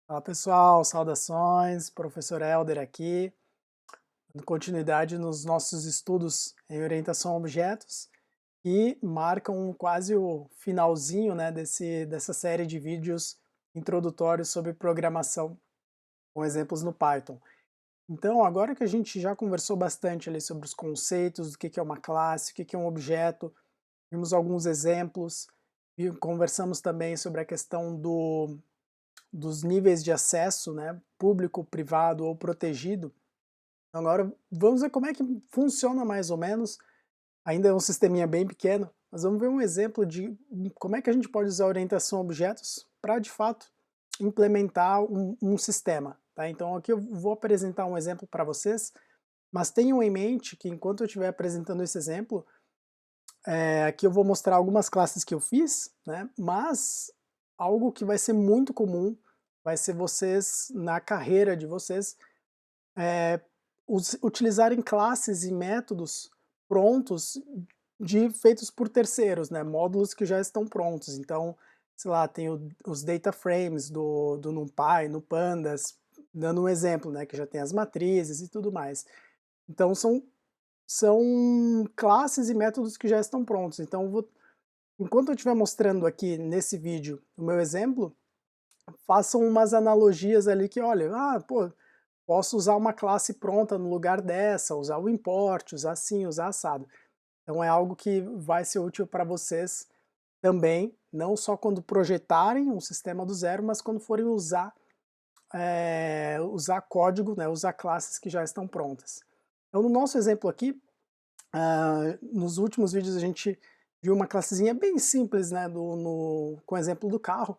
Fala pessoal, saudações, professor Helder aqui, dando continuidade nos nossos estudos em orientação a objetos e marcam quase o finalzinho, né, dessa série de vídeos introdutórios sobre programação com exemplos no Python. Então, agora que a gente já conversou bastante ali sobre os conceitos, do que é uma classe, o que é um objeto, vimos alguns exemplos, conversamos também sobre a questão dos níveis de acesso, né, público, privado ou protegido. Agora vamos ver como é que funciona mais ou menos, ainda é um sisteminha bem pequeno, mas vamos ver um exemplo de como é que a gente pode usar orientação a objetos para de fato implementar um sistema. Tá? Então aqui eu vou apresentar um exemplo para vocês, mas tenham em mente que enquanto eu estiver apresentando esse exemplo, aqui eu vou mostrar algumas classes que eu fiz, né, mas algo que vai ser muito comum vai ser vocês, na carreira de vocês, utilizarem classes e métodos prontos feitos por terceiros, né, módulos que já estão prontos. Então, sei lá, tem os data frames do NumPy, no Pandas, dando um exemplo, né, que já tem as matrizes e tudo mais. Então são classes e métodos que já estão prontos. Então, enquanto eu estiver mostrando aqui nesse vídeo o meu exemplo, façam umas analogias ali que, olha, pô, posso usar uma classe pronta no lugar dessa, usar o import, usar assim, usar assado. Então é algo que vai ser útil para vocês também, não só quando projetarem um sistema do zero, mas quando forem usar código, né, usar classes que já estão prontas. Então no nosso exemplo aqui, nos últimos vídeos a gente viu uma classezinha bem simples, né, com o exemplo do carro.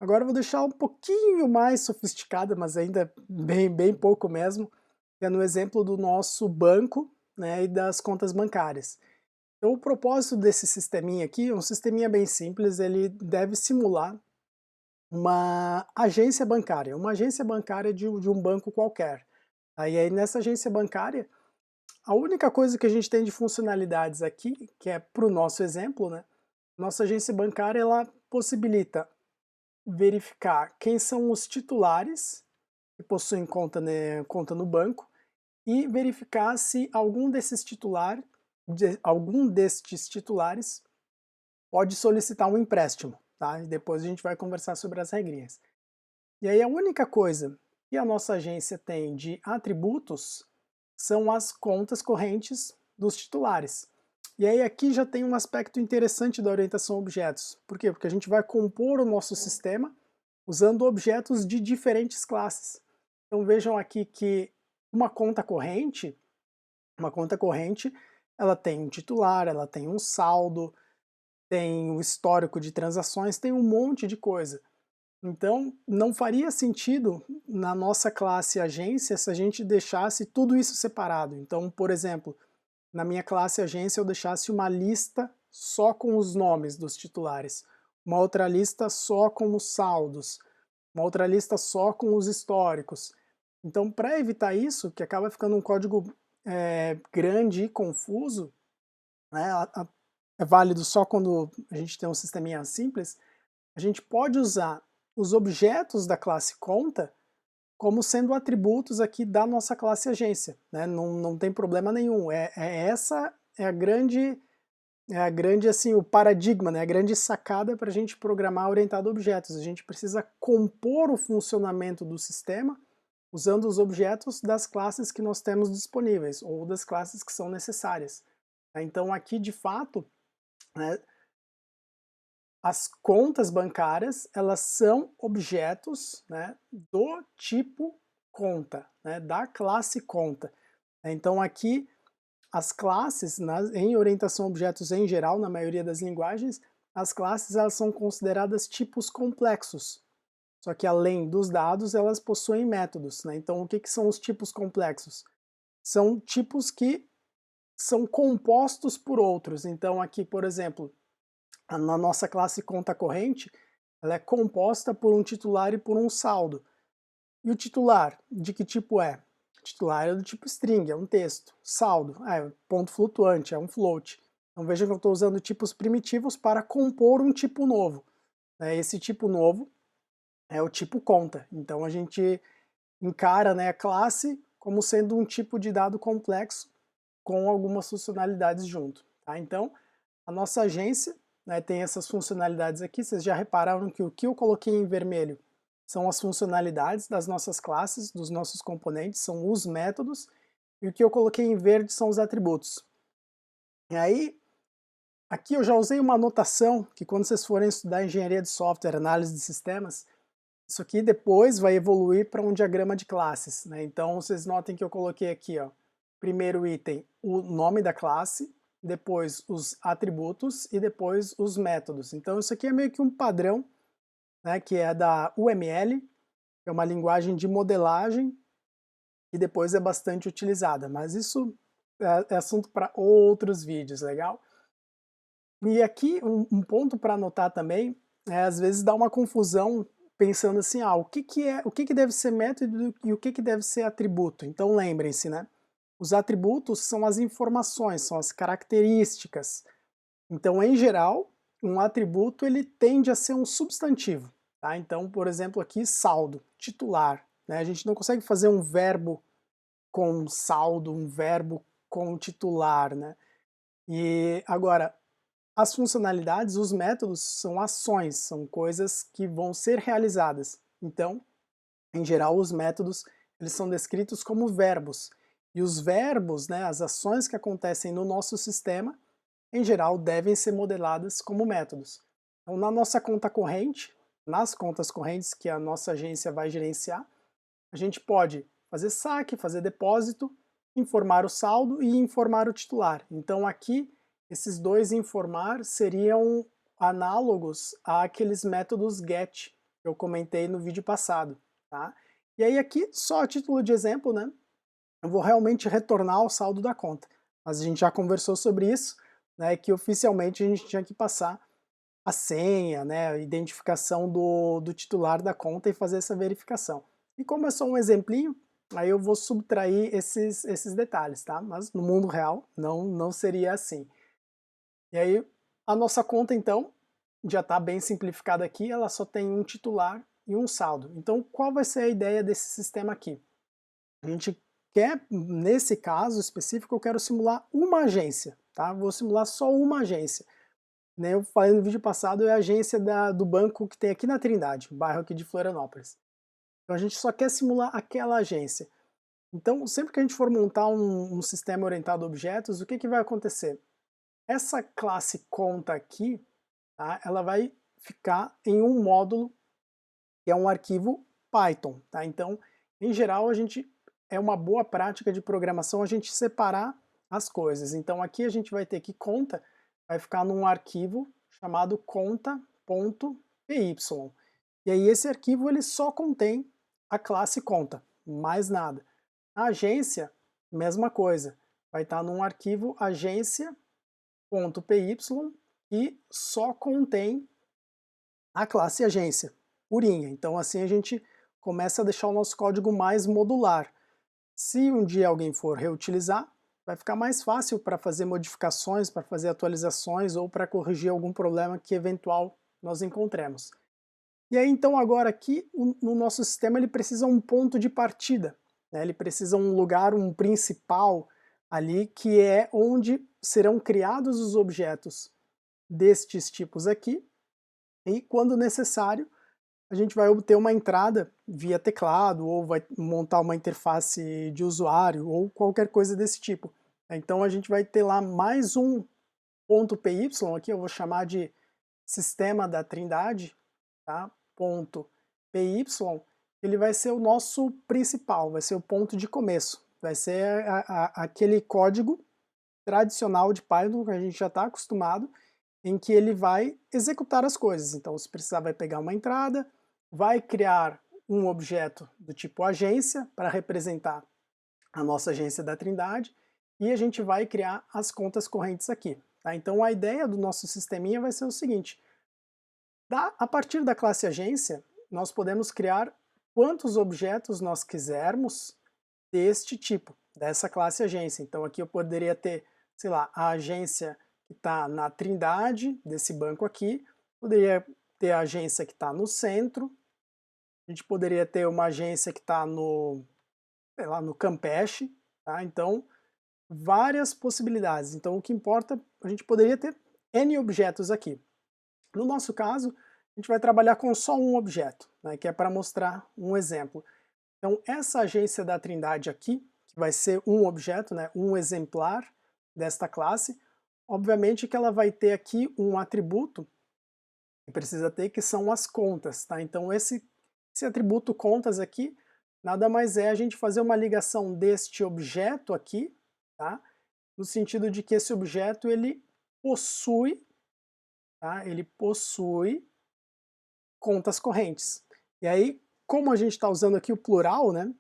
Agora eu vou deixar um pouquinho mais sofisticada, mas ainda bem pouco mesmo, que é no exemplo do nosso banco, né, e das contas bancárias. Então o propósito desse sisteminha aqui é um sisteminha bem simples, ele deve simular uma agência bancária de um banco qualquer. Aí nessa agência bancária, a única coisa que a gente tem de funcionalidades aqui, que é para o nosso exemplo, né, nossa agência bancária ela possibilita verificar quem são os titulares que possuem conta, né, conta no banco e verificar se algum destes titulares pode solicitar um empréstimo, tá? E depois a gente vai conversar sobre as regrinhas. E aí a única coisa que a nossa agência tem de atributos são as contas correntes dos titulares. E aí aqui já tem um aspecto interessante da orientação a objetos. Por quê? Porque a gente vai compor o nosso sistema usando objetos de diferentes classes. Então vejam aqui que uma conta corrente, ela tem um titular, ela tem um saldo, tem o histórico de transações, tem um monte de coisa. Então, não faria sentido na nossa classe agência se a gente deixasse tudo isso separado. Então, por exemplo, na minha classe agência eu deixasse uma lista só com os nomes dos titulares, uma outra lista só com os saldos, uma outra lista só com os históricos. Então, para evitar isso, que acaba ficando um código grande e confuso, né, é válido só quando a gente tem um sisteminha simples, a gente pode usar os objetos da classe conta como sendo atributos aqui da nossa classe agência, né? Não tem problema nenhum. Essa é a grande assim, o paradigma, né? A grande sacada para a gente programar orientado a objetos. A gente precisa compor o funcionamento do sistema usando os objetos das classes que nós temos disponíveis ou das classes que são necessárias. Então aqui de fato, né, as contas bancárias, elas são objetos, né, do tipo conta, né, da classe conta. Então aqui as classes, em orientação a objetos em geral, na maioria das linguagens, as classes elas são consideradas tipos complexos. Só que além dos dados, elas possuem métodos. Né? Então o que são os tipos complexos? São tipos que são compostos por outros. Então aqui, por exemplo, na nossa classe conta corrente, ela é composta por um titular e por um saldo. E o titular, de que tipo é? O titular é do tipo string, é um texto. Saldo, é ponto flutuante, é um float. Então veja que eu estou usando tipos primitivos para compor um tipo novo. Esse tipo novo é o tipo conta. Então a gente encara, né, a classe como sendo um tipo de dado complexo com algumas funcionalidades junto. Tá? Então a nossa agência, né, tem essas funcionalidades aqui. Vocês já repararam que o que eu coloquei em vermelho são as funcionalidades das nossas classes, dos nossos componentes, são os métodos, e o que eu coloquei em verde são os atributos. E aí, aqui eu já usei uma anotação que quando vocês forem estudar engenharia de software, análise de sistemas, isso aqui depois vai evoluir para um diagrama de classes, né? Então vocês notem que eu coloquei aqui, ó, primeiro item, o nome da classe, depois os atributos e depois os métodos. Então isso aqui é meio que um padrão, né, que é da UML, que é uma linguagem de modelagem e depois é bastante utilizada, mas isso é assunto para outros vídeos, legal? E aqui um ponto para anotar também, às vezes dá uma confusão pensando assim, o que que deve ser método e o que deve ser atributo. Então lembrem-se, né? Os atributos são as informações, são as características. Então, em geral, um atributo ele tende a ser um substantivo. Tá? Então, por exemplo, aqui saldo, titular. Né? A gente não consegue fazer um verbo com saldo, um verbo com titular. Né? E agora, as funcionalidades, os métodos são ações, são coisas que vão ser realizadas. Então, em geral, os métodos eles são descritos como verbos. E os verbos, né, as ações que acontecem no nosso sistema, em geral, devem ser modeladas como métodos. Então, na nossa conta corrente, nas contas correntes que a nossa agência vai gerenciar, a gente pode fazer saque, fazer depósito, informar o saldo e informar o titular. Então aqui, esses dois informar seriam análogos àqueles métodos get que eu comentei no vídeo passado. Tá? E aí aqui, só a título de exemplo, né, eu vou realmente retornar o saldo da conta. Mas a gente já conversou sobre isso, né, que oficialmente a gente tinha que passar a senha, né, a identificação do titular da conta e fazer essa verificação. E como é só um exemplinho, aí eu vou subtrair esses detalhes, tá? Mas no mundo real não seria assim. E aí a nossa conta então já está bem simplificada aqui, ela só tem um titular e um saldo. Então qual vai ser a ideia desse sistema aqui? A gente quer, nesse caso específico, eu quero simular uma agência, tá? Vou simular só uma agência. Né, eu falei no vídeo passado, é a agência do banco que tem aqui na Trindade, bairro aqui de Florianópolis. Então a gente só quer simular aquela agência. Então sempre que a gente for montar um sistema orientado a objetos, o que vai acontecer? Essa classe conta aqui, tá, ela vai ficar em um módulo que é um arquivo Python. Tá? Então, em geral, é uma boa prática de programação a gente separar as coisas. Então aqui a gente vai ter que conta vai ficar num arquivo chamado conta.py. E aí esse arquivo ele só contém a classe conta, mais nada. A agência, mesma coisa, vai estar num arquivo agência.py e só contém a classe agência, purinha. Então assim a gente começa a deixar o nosso código mais modular. Se um dia alguém for reutilizar, vai ficar mais fácil para fazer modificações, para fazer atualizações ou para corrigir algum problema que eventual nós encontremos. E aí então agora aqui no nosso sistema ele precisa um ponto de partida, né? Ele precisa um lugar, um principal ali que é onde serão criados os objetos destes tipos aqui e quando necessário a gente vai obter uma entrada via teclado ou vai montar uma interface de usuário ou qualquer coisa desse tipo. Então a gente vai ter lá mais um ponto .py, aqui eu vou chamar de sistema da Trindade, tá? Ponto .py, ele vai ser o nosso principal, vai ser o ponto de começo, vai ser aquele código tradicional de Python que a gente já está acostumado, em que ele vai executar as coisas. Então se precisar vai pegar uma entrada, vai criar um objeto do tipo agência para representar a nossa agência da Trindade e a gente vai criar as contas correntes aqui. Tá? Então a ideia do nosso sisteminha vai ser o seguinte, a partir da classe agência, nós podemos criar quantos objetos nós quisermos deste tipo, dessa classe agência. Então aqui eu poderia ter, sei lá, a agência que está na Trindade, desse banco aqui, poderia ter a agência que está no centro, A gente poderia ter uma agência que está no, sei lá, no Campeche, tá? Então, várias possibilidades. Então, o que importa, a gente poderia ter N objetos aqui. No nosso caso, a gente vai trabalhar com só um objeto, né, que é para mostrar um exemplo. Então, essa agência da Trindade aqui, que vai ser um objeto, né, um exemplar desta classe, obviamente que ela vai ter aqui um atributo que precisa ter, que são as contas, tá? Então, esse atributo contas aqui, nada mais é a gente fazer uma ligação deste objeto aqui, tá? No sentido de que esse objeto, ele possui, tá? Ele possui contas correntes. E aí, como a gente está usando aqui o plural, né?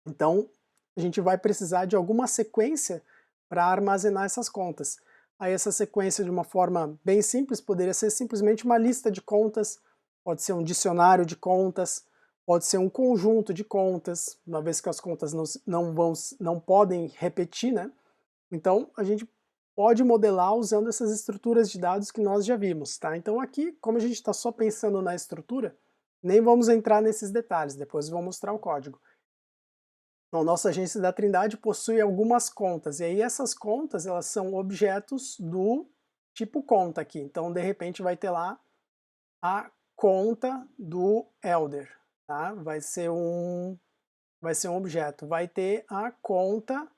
Então, a gente vai precisar de alguma sequência para armazenar essas contas. Aí essa sequência, de uma forma bem simples, poderia ser simplesmente uma lista de contas, pode ser um dicionário de contas, pode ser um conjunto de contas, uma vez que as contas não podem repetir, né? Então, a gente pode modelar usando essas estruturas de dados que nós já vimos, tá? Então aqui, como a gente está só pensando na estrutura, nem vamos entrar nesses detalhes, depois eu vou mostrar o código. Então, nossa agência da Trindade possui algumas contas, e aí essas contas, elas são objetos do tipo conta aqui. Então, de repente, vai ter lá a conta do Elder, tá? Vai ser um objeto. Vai ter a conta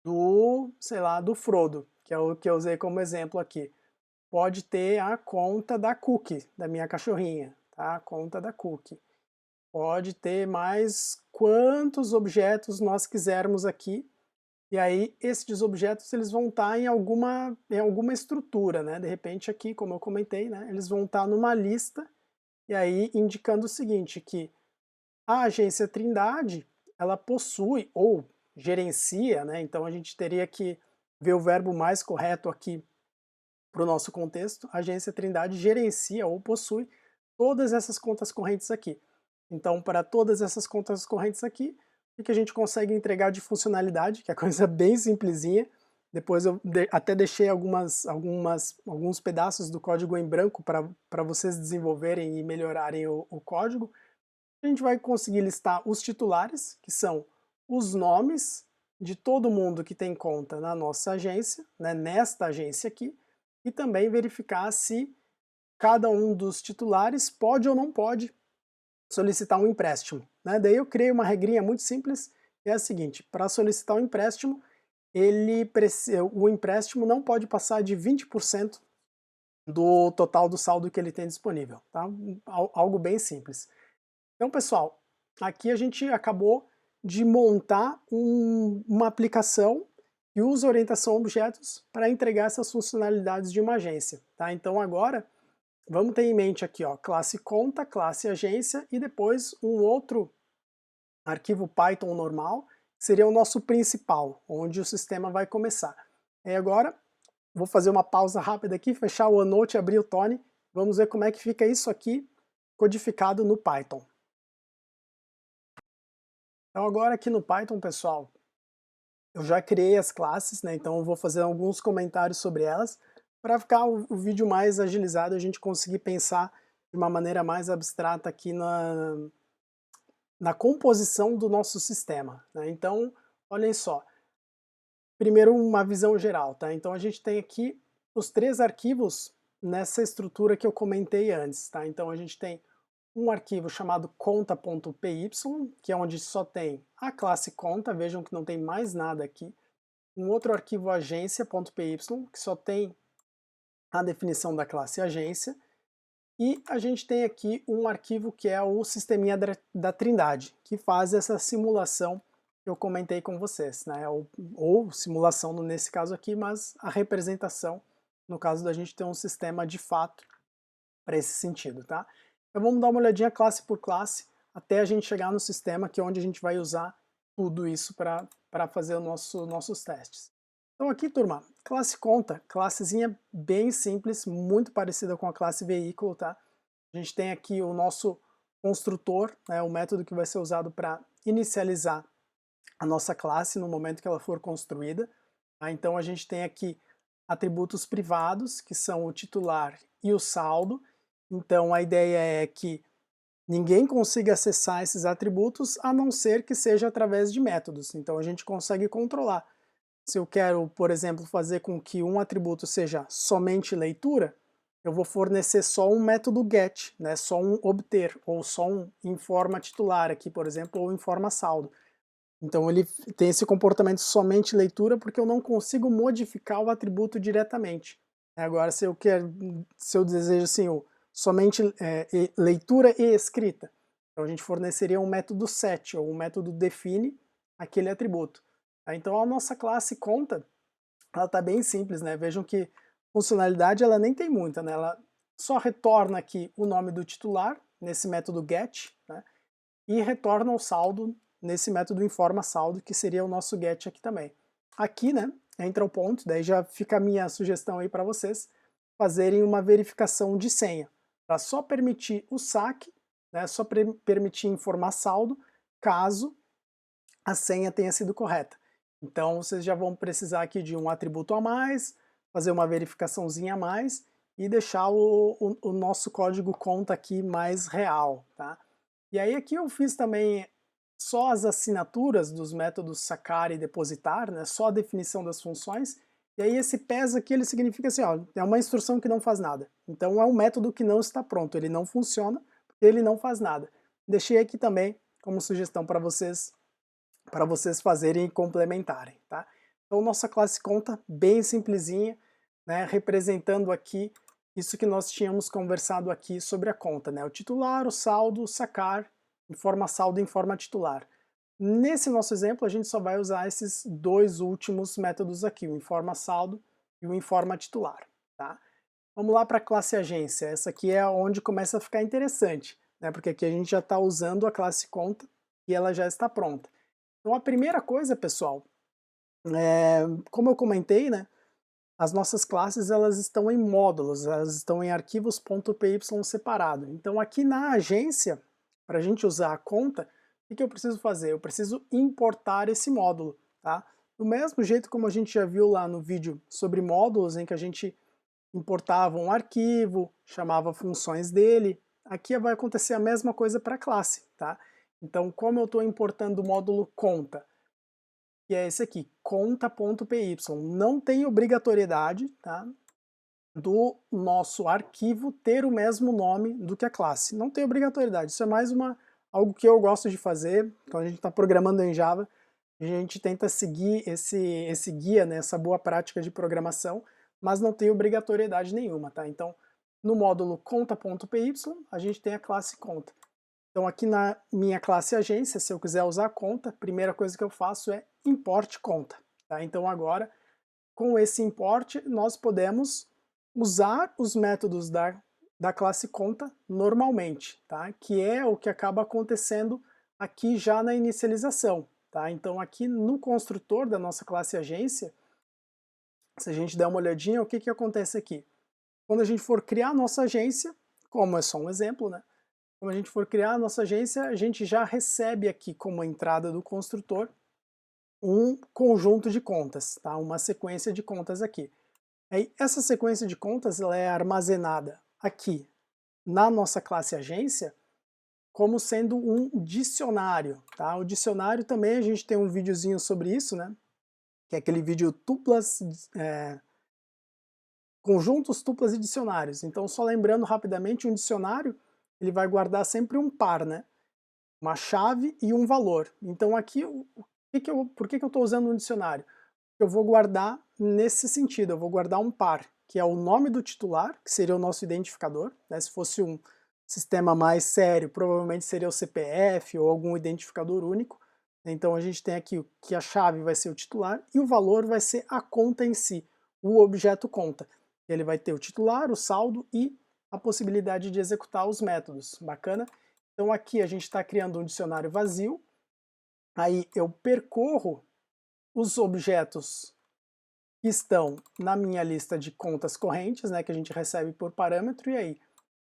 do, sei lá, do Frodo, que é o que eu usei como exemplo aqui. Pode ter a conta da Cookie, da minha cachorrinha, tá? A conta da Cookie. Pode ter mais quantos objetos nós quisermos aqui, e aí esses objetos eles vão estar em alguma estrutura, né? De repente aqui, como eu comentei, né, eles vão estar numa lista, e aí indicando o seguinte, que a agência Trindade, ela possui, ou gerencia, né? Então a gente teria que ver o verbo mais correto aqui para o nosso contexto. A agência Trindade gerencia ou possui todas essas contas correntes aqui. Então, para todas essas contas correntes aqui, o que a gente consegue entregar de funcionalidade, que é coisa bem simplesinha. Depois eu até deixei alguns pedaços do código em branco para vocês desenvolverem e melhorarem o código. A gente vai conseguir listar os titulares, que são os nomes de todo mundo que tem conta na nossa agência, né, nesta agência aqui, e também verificar se cada um dos titulares pode ou não pode solicitar um empréstimo, né? Daí eu criei uma regrinha muito simples, que é a seguinte: para solicitar um empréstimo, o empréstimo não pode passar de 20% do total do saldo que ele tem disponível, tá? Algo bem simples. Então, pessoal, aqui a gente acabou de montar uma aplicação que usa orientação a objetos para entregar essas funcionalidades de uma agência, tá? Então agora, vamos ter em mente aqui, ó, classe conta, classe agência e depois um outro arquivo Python normal, que seria o nosso principal, onde o sistema vai começar. E agora, vou fazer uma pausa rápida aqui, fechar o OneNote, abrir o Tony, vamos ver como é que fica isso aqui codificado no Python. Então agora aqui no Python, pessoal, eu já criei as classes, né? Então eu vou fazer alguns comentários sobre elas, para ficar o vídeo mais agilizado, a gente conseguir pensar de uma maneira mais abstrata aqui na composição do nosso sistema, né? Então, olhem só. Primeiro uma visão geral, tá? Então a gente tem aqui os 3 arquivos nessa estrutura que eu comentei antes, tá? Então a gente tem um arquivo chamado conta.py, que é onde só tem a classe conta, vejam que não tem mais nada aqui. Um outro arquivo agência.py, que só tem a definição da classe agência. E a gente tem aqui um arquivo que é o sisteminha da Trindade, que faz essa simulação que eu comentei com vocês, né? Ou simulação nesse caso aqui, mas a representação, no caso da gente ter um sistema de fato para esse sentido, tá? Então vamos dar uma olhadinha classe por classe, até a gente chegar no sistema, que é onde a gente vai usar tudo isso para fazer nossos testes. Então aqui, turma, classe conta, classezinha bem simples, muito parecida com a classe veículo, tá? A gente tem aqui o nosso construtor, né, o método que vai ser usado para inicializar a nossa classe no momento que ela for construída. Tá? Então a gente tem aqui atributos privados, que são o titular e o saldo. Então a ideia é que ninguém consiga acessar esses atributos a não ser que seja através de métodos. Então a gente consegue controlar. Se eu quero, por exemplo, fazer com que um atributo seja somente leitura, eu vou fornecer só um método get, né, só um obter, ou só um informa titular aqui, por exemplo, ou informa saldo. Então ele tem esse comportamento somente leitura porque eu não consigo modificar o atributo diretamente. Agora, se eu desejo assim, somente leitura e escrita, então a gente forneceria um método set, ou um método define aquele atributo. Então a nossa classe conta, ela está bem simples, né? Vejam que funcionalidade ela nem tem muita, né? Ela só retorna aqui o nome do titular, nesse método get, né? E retorna o saldo nesse método informa saldo, que seria o nosso get aqui também. Aqui, né, entra o ponto, daí já fica a minha sugestão aí para vocês fazerem uma verificação de senha, para só permitir o saque, né, só permitir informar saldo, caso a senha tenha sido correta. Então vocês já vão precisar aqui de um atributo a mais, fazer uma verificaçãozinha a mais e deixar o nosso código conta aqui mais real, tá? E aí aqui eu fiz também só as assinaturas dos métodos sacar e depositar, né, só a definição das funções, e aí esse PES aqui ele significa assim, ó, é uma instrução que não faz nada. Então é um método que não está pronto, ele não funciona, ele não faz nada. Deixei aqui também como sugestão para vocês fazerem e complementarem, tá? Então nossa classe conta bem simplesinha, né, representando aqui isso que nós tínhamos conversado aqui sobre a conta, né? O titular, o saldo, o sacar, informa saldo e informa titular. Nesse nosso exemplo, a gente só vai usar esses dois últimos métodos aqui, o informa saldo e o informa titular, tá? Vamos lá para a classe agência. Essa aqui é onde começa a ficar interessante, né? Porque aqui a gente já está usando a classe conta e ela já está pronta. Então a primeira coisa, pessoal, como eu comentei, né? As nossas classes elas estão em módulos, elas estão em arquivos.py separado. Então aqui na agência, para a gente usar a conta, o que eu preciso fazer? Eu preciso importar esse módulo, tá? Do mesmo jeito como a gente já viu lá no vídeo sobre módulos, em que a gente importava um arquivo, chamava funções dele, aqui vai acontecer a mesma coisa para a classe, tá? Então como eu estou importando o módulo conta, que é esse aqui, conta.py. Não tem obrigatoriedade, tá, do nosso arquivo ter o mesmo nome do que a classe. Não tem obrigatoriedade, isso é mais algo que eu gosto de fazer. Quando a gente está programando em Java, a gente tenta seguir esse guia, né, essa boa prática de programação, mas não tem obrigatoriedade nenhuma, tá? Então, no módulo conta.py, a gente tem a classe conta. Então aqui na minha classe agência, se eu quiser usar a conta, a primeira coisa que eu faço é import conta. Tá? Então agora, com esse import, nós podemos usar os métodos da classe conta normalmente, tá? Que é o que acaba acontecendo aqui já na inicialização. Tá? Então aqui no construtor da nossa classe agência, se a gente der uma olhadinha, o que, que acontece aqui? Quando a gente for criar a nossa agência, como é só um exemplo, né? Quando a gente for criar a nossa agência, a gente já recebe aqui como entrada do construtor um conjunto de contas, tá? Uma sequência de contas aqui. Aí, essa sequência de contas ela é armazenada aqui na nossa classe agência como sendo um dicionário. Tá? O dicionário também a gente tem um videozinho sobre isso, né? Que é aquele vídeo tuplas, conjuntos, tuplas e dicionários. Então só lembrando rapidamente, um dicionário ele vai guardar sempre um par, né? Uma chave e um valor. Então aqui, por que eu estou usando um dicionário? Eu vou guardar nesse sentido, eu vou guardar um par, que é o nome do titular, que seria o nosso identificador, né? Se fosse um sistema mais sério, provavelmente seria o CPF ou algum identificador único. Então a gente tem aqui que a chave vai ser o titular e o valor vai ser a conta em si, o objeto conta. Ele vai ter o titular, o saldo e a possibilidade de executar os métodos. Bacana? Então aqui a gente está criando um dicionário vazio, aí eu percorro os objetos que estão na minha lista de contas correntes, né, que a gente recebe por parâmetro, e aí,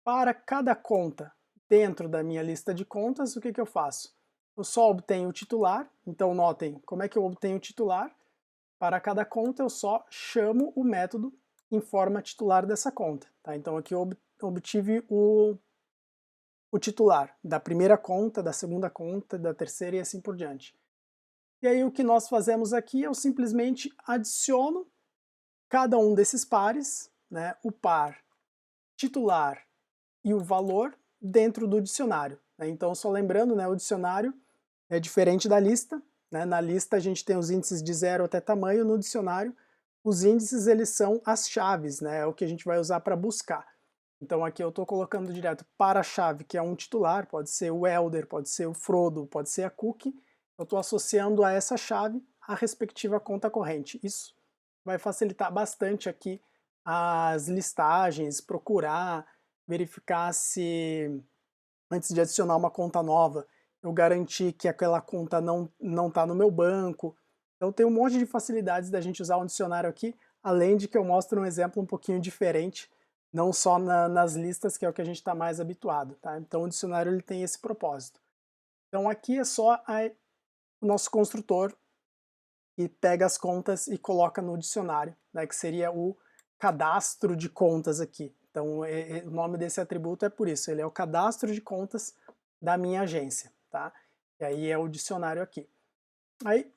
para cada conta dentro da minha lista de contas, o que, que eu faço? Eu só obtenho o titular, então notem como é que eu obtenho o titular. Para cada conta eu só chamo o método informa titular dessa conta. Tá? Então aqui eu obtive o titular da primeira conta, da segunda conta, da terceira e assim por diante. E aí o que nós fazemos aqui, eu simplesmente adiciono cada um desses pares, né, o par titular e o valor dentro do dicionário, né? Então, só lembrando, né, o dicionário é diferente da lista, né? Na lista a gente tem os índices de 0 até tamanho, no dicionário os índices eles são as chaves, né? É o que a gente vai usar para buscar. Então aqui eu estou colocando direto para a chave, que é um titular, pode ser o Elder, pode ser o Frodo, pode ser a Cookie, eu estou associando a essa chave a respectiva conta corrente. Isso vai facilitar bastante aqui as listagens, procurar, verificar se antes de adicionar uma conta nova, eu garantir que aquela conta não está no meu banco. Então tem um monte de facilidades da gente usar um dicionário aqui, além de que eu mostro um exemplo um pouquinho diferente, não só nas listas, que é o que a gente está mais habituado. Tá? Então o dicionário ele tem esse propósito. Então aqui é só o nosso construtor que pega as contas e coloca no dicionário, né, que seria o cadastro de contas aqui. Então o nome desse atributo é por isso, ele é o cadastro de contas da minha agência, tá? E aí é o dicionário aqui. Aí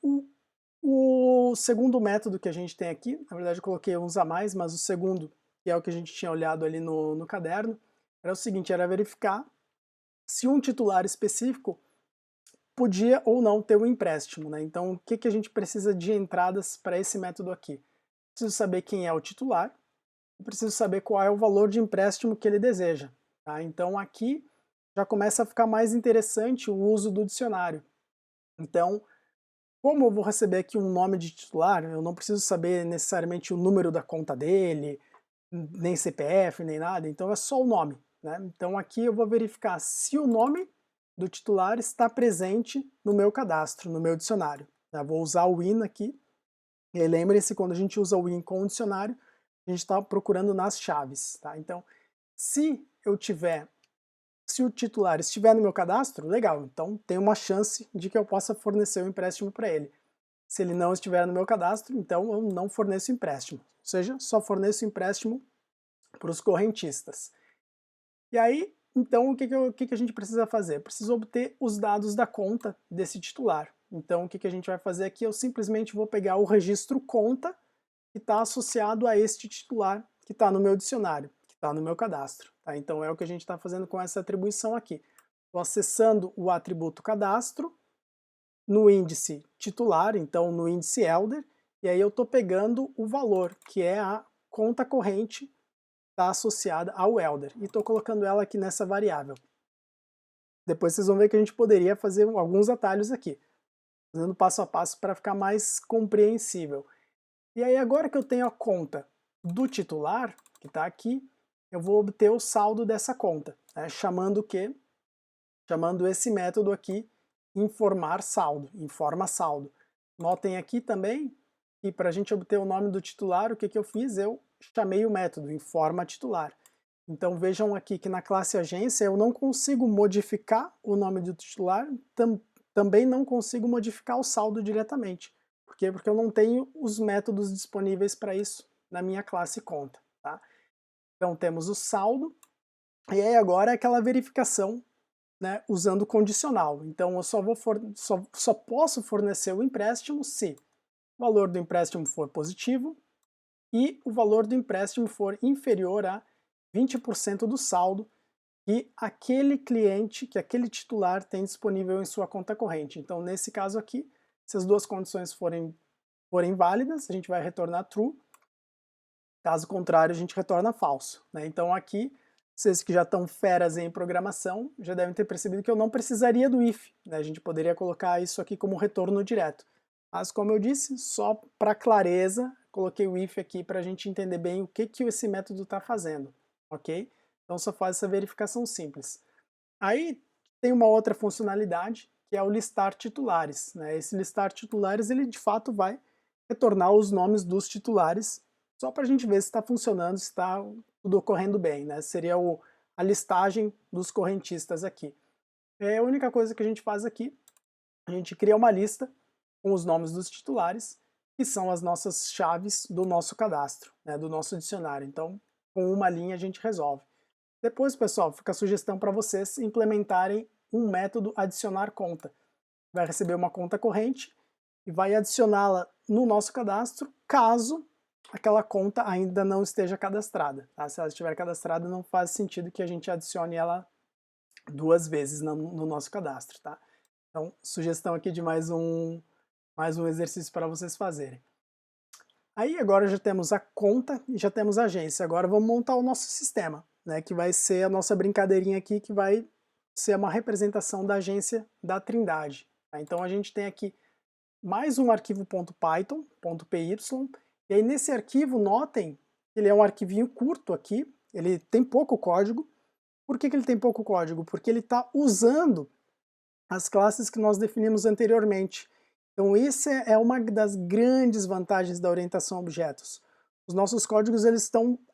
o segundo método que a gente tem aqui, na verdade eu coloquei uns a mais, mas o segundo, que é o que a gente tinha olhado ali no caderno, era o seguinte, era verificar se um titular específico podia ou não ter um empréstimo, né? Então, o que, que a gente precisa de entradas para esse método aqui? Preciso saber quem é o titular, e preciso saber qual é o valor de empréstimo que ele deseja. Tá? Então, aqui já começa a ficar mais interessante o uso do dicionário. Então, como eu vou receber aqui um nome de titular, eu não preciso saber necessariamente o número da conta dele, nem CPF, nem nada, então é só o nome. Né? Então aqui eu vou verificar se o nome do titular está presente no meu cadastro, no meu dicionário. Eu vou usar o IN aqui, e lembrem-se, quando a gente usa o IN com o dicionário, a gente está procurando nas chaves. Tá? Então, se o titular estiver no meu cadastro, legal, então tem uma chance de que eu possa fornecer o um empréstimo para ele. Se ele não estiver no meu cadastro, então eu não forneço empréstimo, ou seja, só forneço empréstimo para os correntistas. E aí, então, o que a gente precisa fazer? Preciso obter os dados da conta desse titular. Então, o que a gente vai fazer aqui? Eu simplesmente vou pegar o registro conta que está associado a este titular que está no meu dicionário, que está no meu cadastro. Tá? Então, é o que a gente está fazendo com essa atribuição aqui. Estou acessando o atributo cadastro no índice titular, então no índice Elder, e aí eu estou pegando o valor, que é a conta corrente está associada ao Elder, e estou colocando ela aqui nessa variável. Depois vocês vão ver que a gente poderia fazer alguns atalhos aqui, fazendo passo a passo para ficar mais compreensível. E aí agora que eu tenho a conta do titular, que está aqui, eu vou obter o saldo dessa conta, né, chamando o quê? Chamando esse método aqui, informar saldo, informa saldo. Notem aqui também que para a gente obter o nome do titular, o que eu fiz? Eu chamei o método, informa titular. Então vejam aqui que na classe agência eu não consigo modificar o nome do titular, também não consigo modificar o saldo diretamente. Por quê? Porque eu não tenho os métodos disponíveis para isso na minha classe conta. Tá? Então temos o saldo, e aí agora é aquela verificação, né, usando condicional. Então eu só posso fornecer o empréstimo se o valor do empréstimo for positivo e o valor do empréstimo for inferior a 20% do saldo que aquele cliente, que aquele titular tem disponível em sua conta corrente. Então, nesse caso aqui, se as duas condições forem válidas, a gente vai retornar true. Caso contrário, a gente retorna falso. Né? Então aqui, vocês que já estão feras em programação, já devem ter percebido que eu não precisaria do if. Né? A gente poderia colocar isso aqui como retorno direto. Mas como eu disse, só para clareza, coloquei o if aqui para a gente entender bem o que esse método está fazendo. Ok? Então só faz essa verificação simples. Aí tem uma outra funcionalidade, que é o listar titulares. Né? Esse listar titulares, ele de fato vai retornar os nomes dos titulares, só para a gente ver se está funcionando, se está tudo ocorrendo bem. Né? Seria a listagem dos correntistas aqui. É a única coisa que a gente faz aqui, a gente cria uma lista com os nomes dos titulares, que são as nossas chaves do nosso cadastro, né, do nosso dicionário. Então, com uma linha a gente resolve. Depois, pessoal, fica a sugestão para vocês implementarem um método adicionar conta. Vai receber uma conta corrente e vai adicioná-la no nosso cadastro, caso aquela conta ainda não esteja cadastrada. Tá? Se ela estiver cadastrada, não faz sentido que a gente adicione ela duas vezes no nosso cadastro. Tá? Então, sugestão aqui de mais um exercício para vocês fazerem. Aí agora já temos a conta e já temos a agência. Agora vamos montar o nosso sistema, né, que vai ser a nossa brincadeirinha aqui, que vai ser uma representação da agência da Trindade. Tá? Então a gente tem aqui mais um arquivo .python, .py, e aí nesse arquivo, notem, ele é um arquivinho curto aqui, ele tem pouco código. Por que ele tem pouco código? Porque ele está usando as classes que nós definimos anteriormente. Então essa é uma das grandes vantagens da orientação a objetos. Os nossos códigos,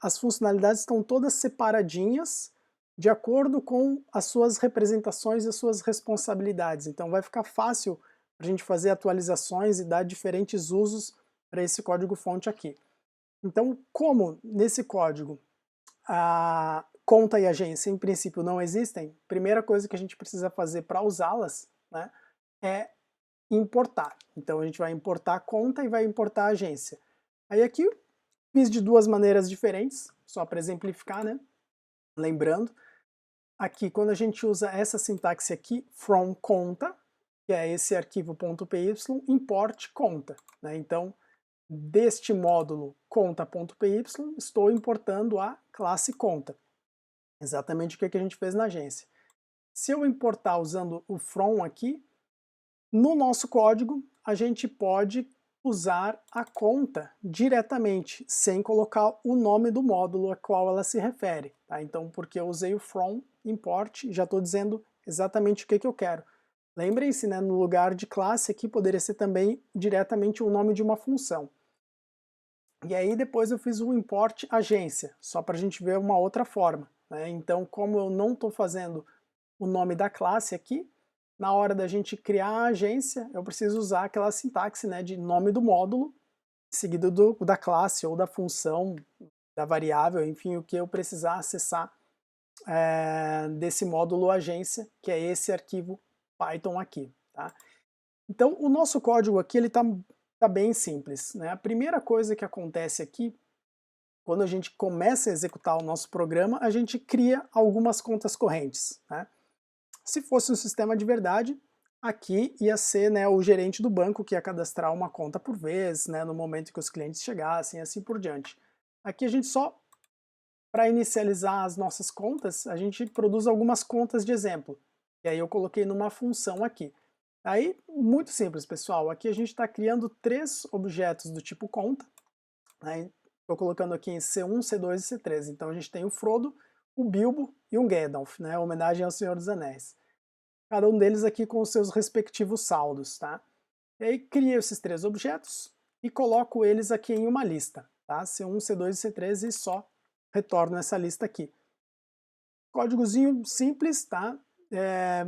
as funcionalidades estão todas separadinhas de acordo com as suas representações e as suas responsabilidades. Então vai ficar fácil para a gente fazer atualizações e dar diferentes usos para esse código-fonte aqui. Então, como nesse código a conta e agência em princípio não existem, primeira coisa que a gente precisa fazer para usá-las, né, é importar. Então a gente vai importar a conta e vai importar a agência. Aí aqui fiz de duas maneiras diferentes, só para exemplificar, né? Lembrando, aqui quando a gente usa essa sintaxe aqui, from conta, que é esse arquivo .py, import conta. Né? Então, deste módulo conta.py, estou importando a classe conta. Exatamente o que a gente fez na agência. Se eu importar usando o from aqui, no nosso código a gente pode usar a conta diretamente, sem colocar o nome do módulo a qual ela se refere. Tá? Então, porque eu usei o from, import, já estou dizendo exatamente o que eu quero. Lembrem-se, né, no lugar de classe aqui poderia ser também diretamente o nome de uma função. E aí depois eu fiz o import agência, só para a gente ver uma outra forma. Né? Então, como eu não estou fazendo o nome da classe aqui, na hora da gente criar a agência, eu preciso usar aquela sintaxe, né, de nome do módulo, seguido da classe ou da função, da variável, enfim, o que eu precisar acessar desse módulo agência, que é esse arquivo Python aqui. Tá? Então o nosso código aqui ele tá bem simples. Né? A primeira coisa que acontece aqui, quando a gente começa a executar o nosso programa, a gente cria algumas contas correntes. Né? Se fosse um sistema de verdade, aqui ia ser, né, o gerente do banco que ia cadastrar uma conta por vez, né, no momento que os clientes chegassem, assim por diante. Aqui a gente só, para inicializar as nossas contas, a gente produz algumas contas de exemplo. E aí eu coloquei numa função aqui. Aí, muito simples, pessoal. Aqui a gente está criando 3 objetos do tipo conta. Estou colocando aqui em C1, C2 e C3. Então a gente tem o Frodo, o Bilbo e o Gandalf, né? Homenagem ao Senhor dos Anéis. Cada um deles aqui com os seus respectivos saldos, tá? E aí crio esses 3 objetos e coloco eles aqui em uma lista, tá? C1, C2 e C3 e só retorno essa lista aqui. Códigozinho simples, tá?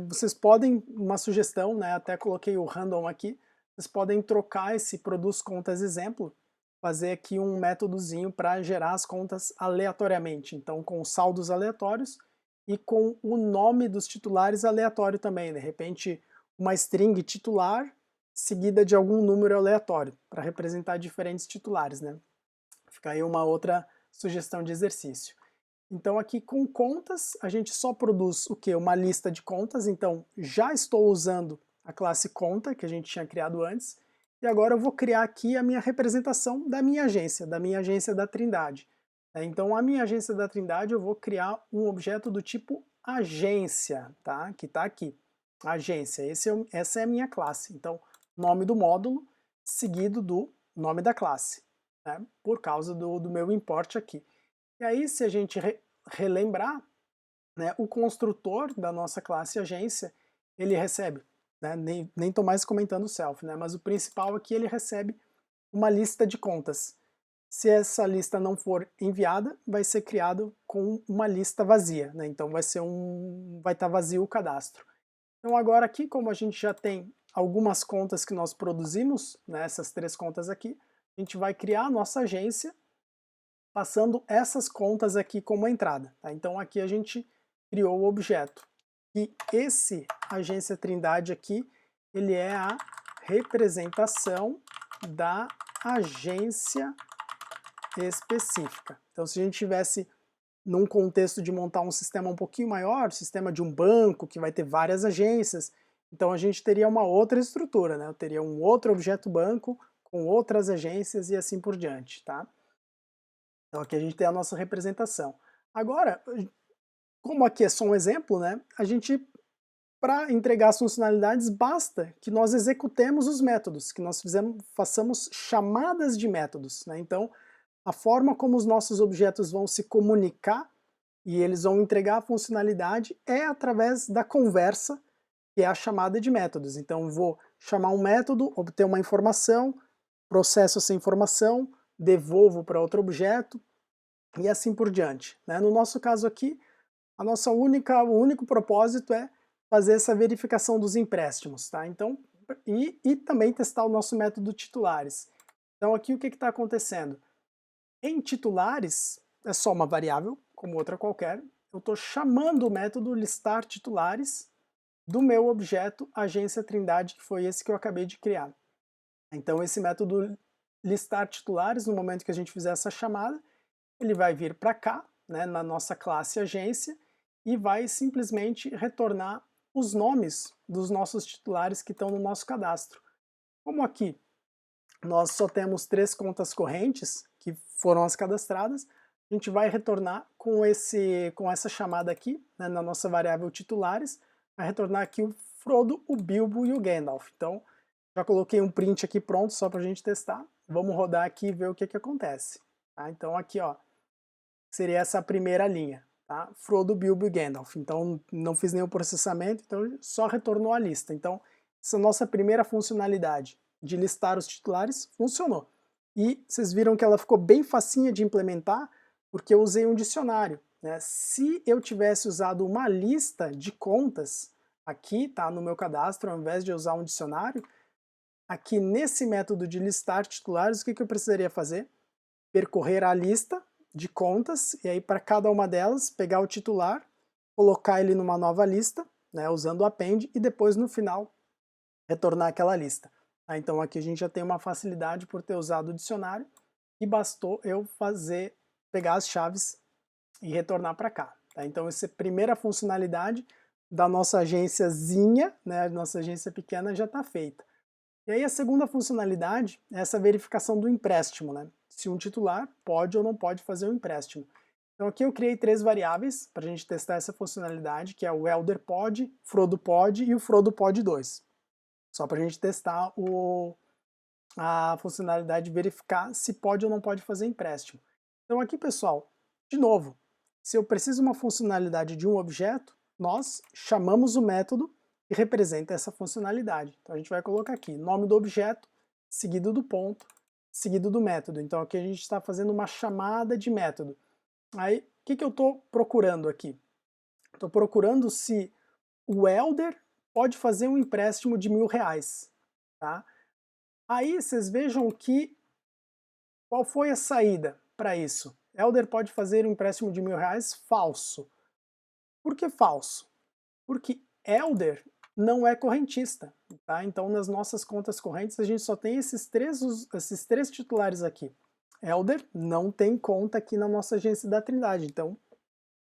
Vocês podem, uma sugestão, né? Até coloquei o random aqui, vocês podem trocar esse produz contas exemplo, fazer aqui um métodozinho para gerar as contas aleatoriamente, então com saldos aleatórios e com o nome dos titulares aleatório também, de repente uma string titular seguida de algum número aleatório, para representar diferentes titulares, né? Fica aí uma outra sugestão de exercício. Então aqui com contas a gente só produz o que? Uma lista de contas, então já estou usando a classe conta que a gente tinha criado antes, e agora eu vou criar aqui a minha representação da minha agência da Trindade. Então a minha agência da Trindade eu vou criar um objeto do tipo agência, tá? Que está aqui, agência, essa é a minha classe. Então nome do módulo seguido do nome da classe, né? Por causa do meu import aqui. E aí se a gente relembrar, né, o construtor da nossa classe agência, ele recebe, né, nem estou mais comentando o self, né, mas o principal aqui ele recebe uma lista de contas. Se essa lista não for enviada, vai ser criado com uma lista vazia, né, então vai estar vazio o cadastro. Então agora aqui, como a gente já tem algumas contas que nós produzimos, né, essas 3 contas aqui, a gente vai criar a nossa agência, passando essas contas aqui como entrada. Tá? Então aqui a gente criou o objeto. E esse agência Trindade aqui, ele é a representação da agência específica. Então se a gente tivesse num contexto de montar um sistema um pouquinho maior, sistema de um banco que vai ter várias agências, então a gente teria uma outra estrutura, né? Eu teria um outro objeto banco com outras agências e assim por diante, tá? Então aqui a gente tem a nossa representação. Agora, como aqui é só um exemplo, né? A gente, para entregar as funcionalidades, basta que nós executemos os métodos, que nós façamos chamadas de métodos, né? Então, a forma como os nossos objetos vão se comunicar e eles vão entregar a funcionalidade é através da conversa, que é a chamada de métodos. Então vou chamar um método, obter uma informação, processo essa informação, devolvo para outro objeto e assim por diante. Né? No nosso caso aqui, o único propósito é fazer essa verificação dos empréstimos. Tá? Então, e também testar o nosso método titulares. Então aqui o que está acontecendo? Em titulares, é só uma variável, como outra qualquer, eu estou chamando o método listar titulares do meu objeto agência Trindade, que foi esse que eu acabei de criar. Então esse método listar titulares, no momento que a gente fizer essa chamada, ele vai vir para cá, né, na nossa classe agência, e vai simplesmente retornar os nomes dos nossos titulares que estão no nosso cadastro. Como aqui nós só temos 3 contas correntes, que foram as cadastradas, a gente vai retornar com essa chamada aqui, né, na nossa variável titulares, vai retornar aqui o Frodo, o Bilbo e o Gandalf. Então, já coloquei um print aqui pronto só para a gente testar. Vamos rodar aqui e ver o que acontece. Tá? Então aqui, ó, seria essa primeira linha. Tá? Frodo, Bilbo e Gandalf. Então não fiz nenhum processamento, então só retornou a lista. Então essa nossa primeira funcionalidade de listar os titulares funcionou. E vocês viram que ela ficou bem facinha de implementar, porque eu usei um dicionário. Né? Se eu tivesse usado uma lista de contas aqui, tá, no meu cadastro, ao invés de usar um dicionário, aqui nesse método de listar titulares, o que eu precisaria fazer? Percorrer a lista de contas, e aí para cada uma delas, pegar o titular, colocar ele numa nova lista, né, usando o append, e depois no final retornar aquela lista. Então aqui a gente já tem uma facilidade por ter usado o dicionário, e bastou eu pegar as chaves e retornar para cá. Tá? Então essa é a primeira funcionalidade da nossa agênciazinha, né, nossa agência pequena já está feita. E aí a segunda funcionalidade é essa verificação do empréstimo, né? Se um titular pode ou não pode fazer o empréstimo. Então aqui eu criei 3 variáveis para a gente testar essa funcionalidade, que é o Elder pode, Frodo pode e o Frodo pode 2. Só para a gente testar a funcionalidade de verificar se pode ou não pode fazer empréstimo. Então aqui, pessoal, de novo, se eu preciso de uma funcionalidade de um objeto, nós chamamos o método que representa essa funcionalidade. Então a gente vai colocar aqui nome do objeto, seguido do ponto, seguido do método. Então aqui a gente está fazendo uma chamada de método. Aí, o que eu estou procurando aqui? Estou procurando se o Elder pode fazer um empréstimo de R$1.000. Tá? Aí vocês vejam que qual foi a saída para isso? Elder pode fazer um empréstimo de R$1.000? Falso. Por que falso? Porque Elder não é correntista. Tá? Então nas nossas contas correntes a gente só tem esses três titulares aqui. Elder não tem conta aqui na nossa agência da Trindade, então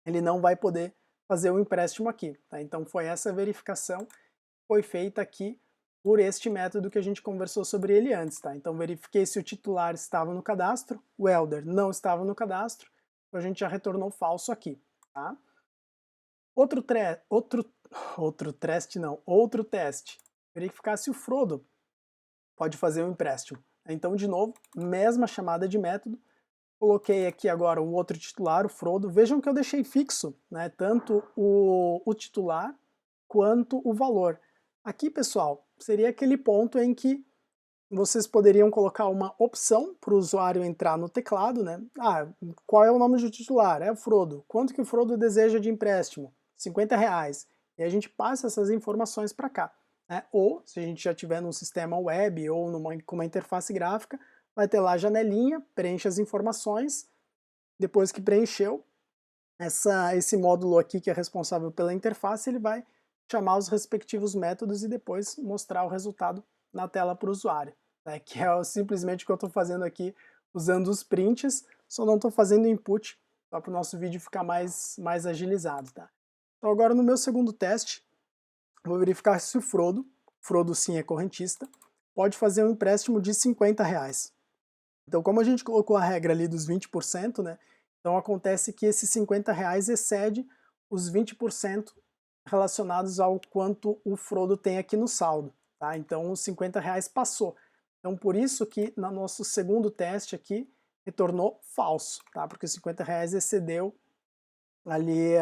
ele não vai poder fazer o empréstimo aqui. Tá? Então foi essa verificação que foi feita aqui por este método que a gente conversou sobre ele antes. Tá? Então verifiquei se o titular estava no cadastro, o Elder não estava no cadastro, então a gente já retornou falso aqui. Tá? Outro teste, verificar se o Frodo pode fazer um empréstimo. Então, de novo, mesma chamada de método, coloquei aqui agora um outro titular, o Frodo. Vejam que eu deixei fixo, né, tanto o titular quanto o valor. Aqui, pessoal, seria aquele ponto em que vocês poderiam colocar uma opção para o usuário entrar no teclado, né? Ah, qual é o nome do titular? É o Frodo. Quanto que o Frodo deseja de empréstimo? R$50. E a gente passa essas informações para cá. Né? Ou, se a gente já tiver num sistema web ou com uma interface gráfica, vai ter lá a janelinha, preenche as informações Depois que preencheu, esse módulo aqui que é responsável pela interface, ele vai chamar os respectivos métodos e depois mostrar o resultado na tela para o usuário, né, que é simplesmente o que eu estou fazendo aqui usando os prints, só não estou fazendo input, só para o nosso vídeo ficar mais agilizado. Tá? Então agora no meu segundo teste, vou verificar se o Frodo sim é correntista, pode fazer um empréstimo de R$50. Então como a gente colocou a regra ali dos 20%, né, então acontece que esses R$50 excede os 20% relacionados ao quanto o Frodo tem aqui no saldo. Tá? Então os R$50 passou. Então por isso que no nosso segundo teste aqui retornou falso, tá? Porque os R$50 excedeu ali,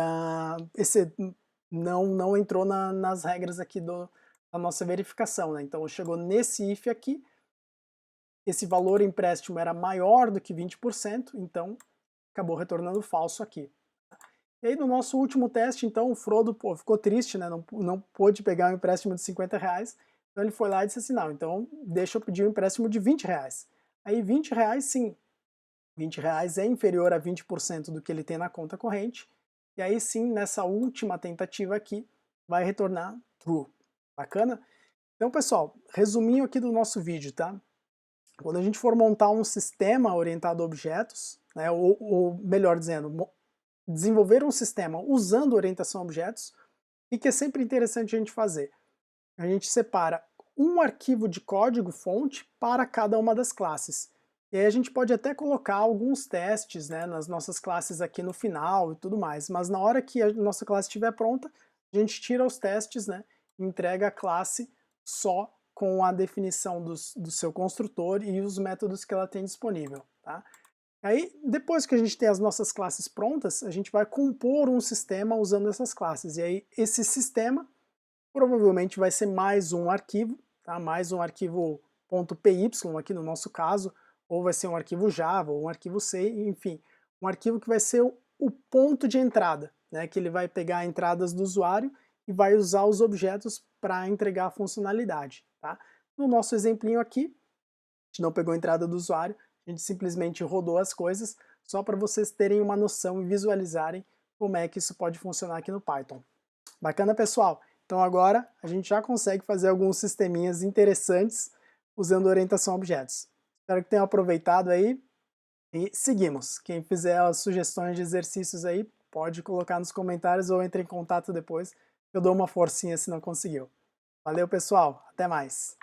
não entrou nas regras aqui da nossa verificação. Né? Então chegou nesse if aqui, esse valor empréstimo era maior do que 20%, então acabou retornando falso aqui. E aí no nosso último teste, então, o Frodo ficou triste, né? Não pôde pegar um empréstimo de R$50, então ele foi lá e disse assim, não, então deixa eu pedir um empréstimo de R$20. Aí R$20 sim, R$20 é inferior a 20% do que ele tem na conta corrente, e aí sim, nessa última tentativa aqui, vai retornar true. Bacana? Então, pessoal, resuminho aqui do nosso vídeo, tá? Quando a gente for montar um sistema orientado a objetos, né, ou melhor dizendo, desenvolver um sistema usando orientação a objetos, o que é sempre interessante a gente fazer? A gente separa um arquivo de código fonte para cada uma das classes. E aí a gente pode até colocar alguns testes, né, nas nossas classes aqui no final e tudo mais, mas na hora que a nossa classe estiver pronta, a gente tira os testes, né, e entrega a classe só com a definição do seu construtor e os métodos que ela tem disponível. Tá? Aí, depois que a gente tem as nossas classes prontas, a gente vai compor um sistema usando essas classes. E aí, esse sistema provavelmente vai ser mais um arquivo, tá? Mais um arquivo .py aqui no nosso caso, ou vai ser um arquivo Java, ou um arquivo C, enfim, um arquivo que vai ser o ponto de entrada, né? Que ele vai pegar entradas do usuário e vai usar os objetos para entregar a funcionalidade. Tá? No nosso exemplinho aqui, a gente não pegou a entrada do usuário, a gente simplesmente rodou as coisas, só para vocês terem uma noção e visualizarem como é que isso pode funcionar aqui no Python. Bacana, pessoal? Então agora a gente já consegue fazer alguns sisteminhas interessantes usando orientação a objetos. Espero que tenham aproveitado aí e seguimos. Quem fizer as sugestões de exercícios aí, pode colocar nos comentários ou entre em contato depois, eu dou uma forcinha se não conseguiu. Valeu, pessoal. Até mais.